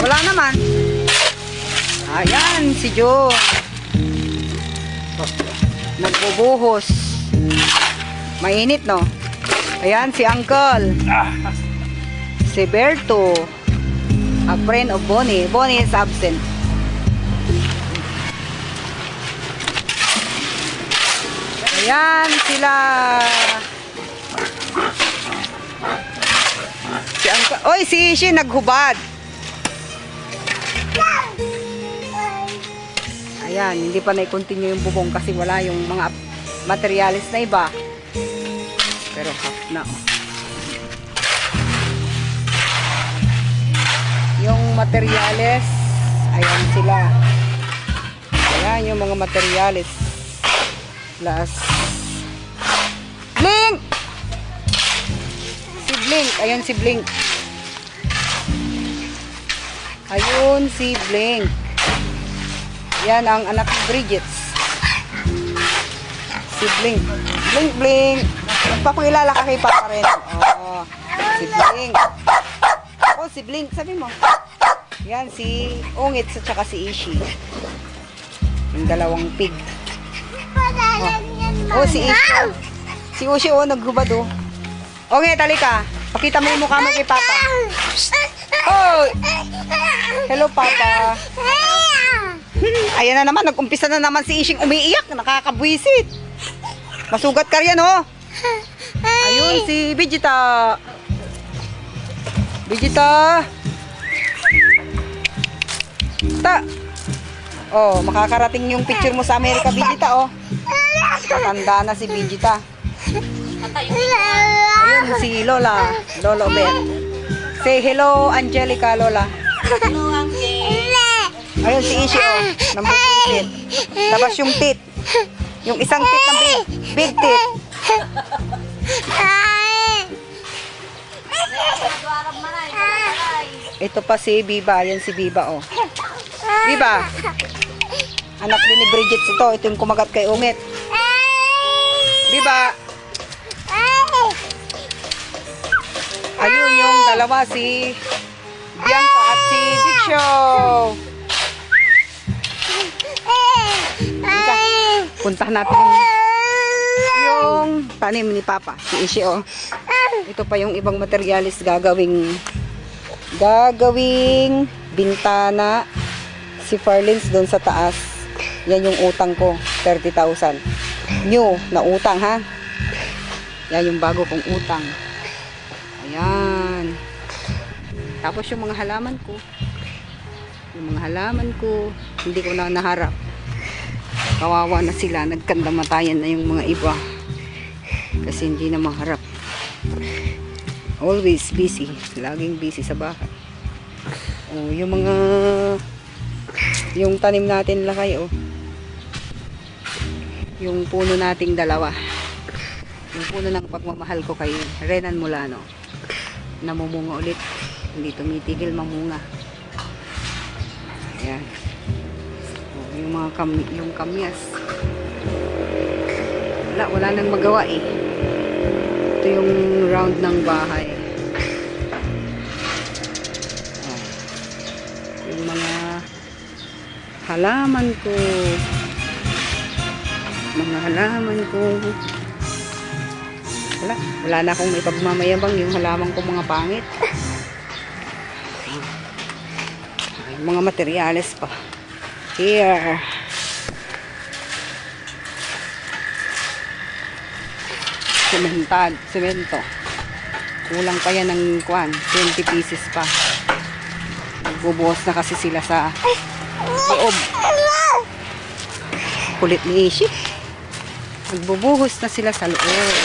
Wala naman. Ayan, si John. Nagbubuhos. Mainit, no? Ayan, si Uncle. Si Berto. A friend of Bonnie. Bonnie is absent. Ayan, sila. Si Uncle. Oy, si Ishi naghubad. Ayan, hindi pa na-continue yung bubong kasi wala yung mga materialis na iba. Pero half na. Yung materialis, ayan sila. Ayan yung mga materialis. Plus, Blink! Si Blink, ayun si Blink. Ayun si Blink. Yan ang anak ni Bridget. Si Blink. Blink, Blink. Magpapakilala ka kay Papa rin. Oh, si Blink. Oh, si Blink. Sabi mo. Yan, si Ungit at saka si Ishi. Yung dalawang pig. Oh, si Ishi. Si Ushi, oh, naghubad, oh. Ungit, talika. Pakita mo yung mukha mo kay Papa. Oh! Hello, Papa. Ayan na naman, nag-umpisa na naman si Ishing umiiyak, nakakabwisit. Masugat ka riyan, oh. Ayun, si Vegeta. Vegeta. Ta. Oh, makakarating yung picture mo sa Amerika, Vegeta, oh. Matanda na si Vegeta. Ayun, si Lola. Lolo Ben. Say hello, Angelica, Lola. Hello, Angel. Ayun si Ishi, oh. Nambubuisit. Labas yung tit. Yung isang tit ng big tit. Ito pa si Biba. Ayan si Biba, oh. Biba. Anak din ni Bridget ito. Ito yung kumagat kay Ungit. Biba. Ayun yung dalawa, si Bianca at si Big Show. Ika, puntahan natin yung tanim ni Papa, si Ishi, oh. Ito pa yung ibang materialis gagawing bintana. Si Farlins doon sa taas. Yan yung utang ko, 30,000. New na utang, ha. Yan yung bago kong utang. Ayan. Tapos yung mga halaman ko. Hindi ko na naharap. Kawawa na sila. Nagkandamatayan na yung mga iba. Kasi hindi na maharap. Always busy. Laging busy sa bahay. Oh, yung tanim natin lakay, oh. Yung puno nating dalawa. Yung puno ng pagmamahal ko kay Renan Mulano. Namumunga ulit. Hindi tumitigil mamunga. Ayan. Yung mga yung kamyas. Wala nang magawa, eh. Ito yung round ng bahay. Yung mga halaman ko. Wala na akong may pagmamayabang yung halaman ko mga pangit. Yung mga materyales pa. Here. Semento. Kulang pa yan ng 20 pieces pa. Nagbubuhos na kasi sila sa loob. Kulit ni Ishi. Nagbubuhos na sila sa loob.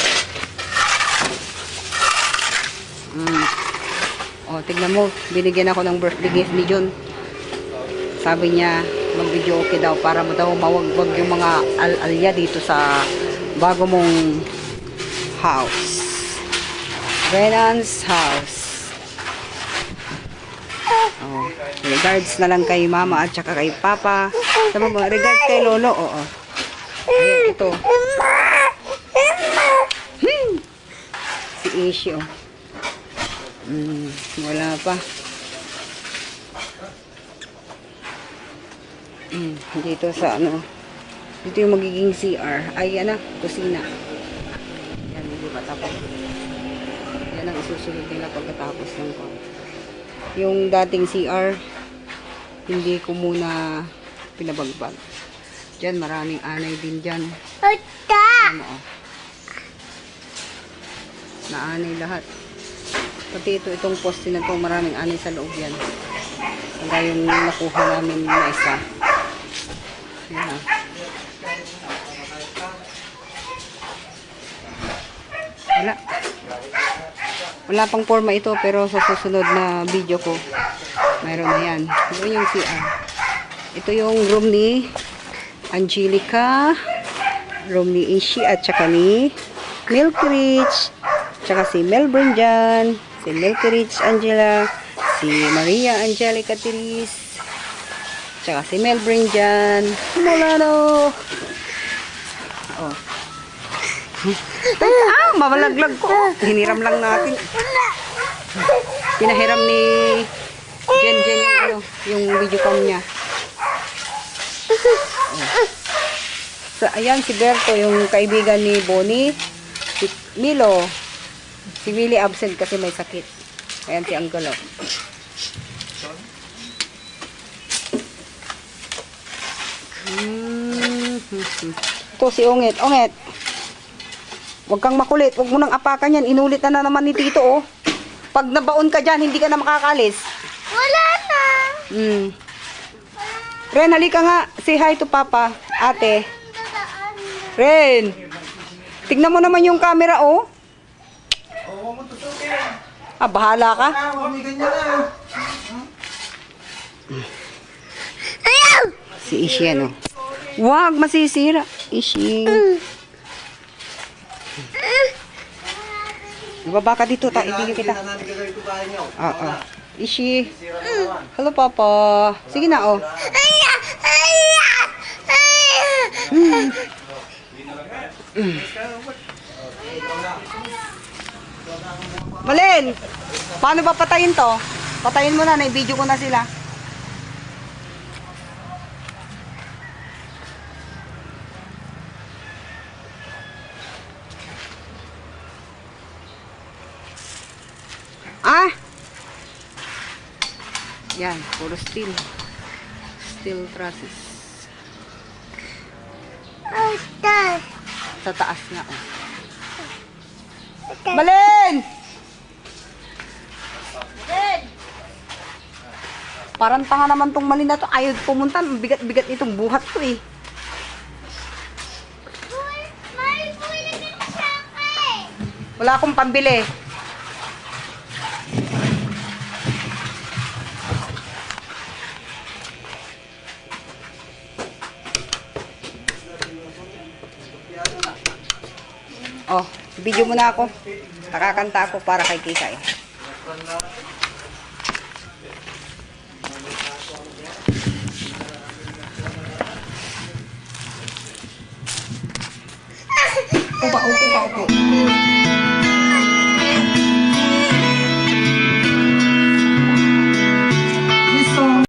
O, tignan mo. Binigyan ako ng birthday gift ni John. Sabi niya, mag-video okay daw para daw mawagbag yung mga al-alya dito sa bago mong house. Renan's house. Oh, regards na lang kay Mama at saka kay Papa. Sabi mo, regards kay Lolo. Oo. Ayan, ito. Si Ishi, oh. Wala pa. Dito sa ano. Dito yung magiging CR. Ay, ano, kusina. Yan, hindi pa tapos. Yan ang isusunod nila pagkatapos ng ko. Yung dating CR, hindi ko muna pinabagbag. Diyan, maraming anay din dyan. Ano, oh. Naanay lahat. Pati itong poste na to, maraming anay sa loob yan. Hanggang yung nakuha namin na isa. Yan, oh. Wala pang forma ito, pero sa susunod na video ko mayroon na yan. Ito yung CR. Ito yung room ni Angelica, room ni Ishi at saka ni Milky Rich, tsaka si Melbourne dyan, si Milky Rich Angela, si Maria Angelica Tiris, tsaka si Melbourne dyan. Mulano! Oh. Mamalaglag ko. Hiniram lang natin. Pinahiram ni Jen yung, ano, yung video cam niya. Oh. So, ayan si Berto, yung kaibigan ni Bonnie. Si Milo. Si Willie absent kasi may sakit. Ayan si Angelo. Ito si Ongit. Ongit. Huwag kang makulit. Huwag mo nang apakan yan. Inulit na naman ni Tito, oh. Pag nabaon ka dyan, hindi ka na makakalis. Wala na. Ren, halika nga. Say hi to Papa. Ate. Ren. Tignan mo naman yung camera, oh. Ah, bahala ka. Si Ishi, ano. Huwag masisira. Ishi. Ibaba ka dito, ibigay kita. Oo. Ishi. Hello, Papa. Sige na, oh. Malin, paano ba patayin to? Patayin mo na, na-video ko na sila. Ah! Yan, puro steel. Steel trusses. Sa taas nga, oh. Malin! Parang tanga naman tong Malin na to. Ayaw pumunta. Bigat-bigat itong buhat to, eh. Wala akong pambili. Oh, video mo na ako. Nakakanta ako para kay Kisa, eh. Upo.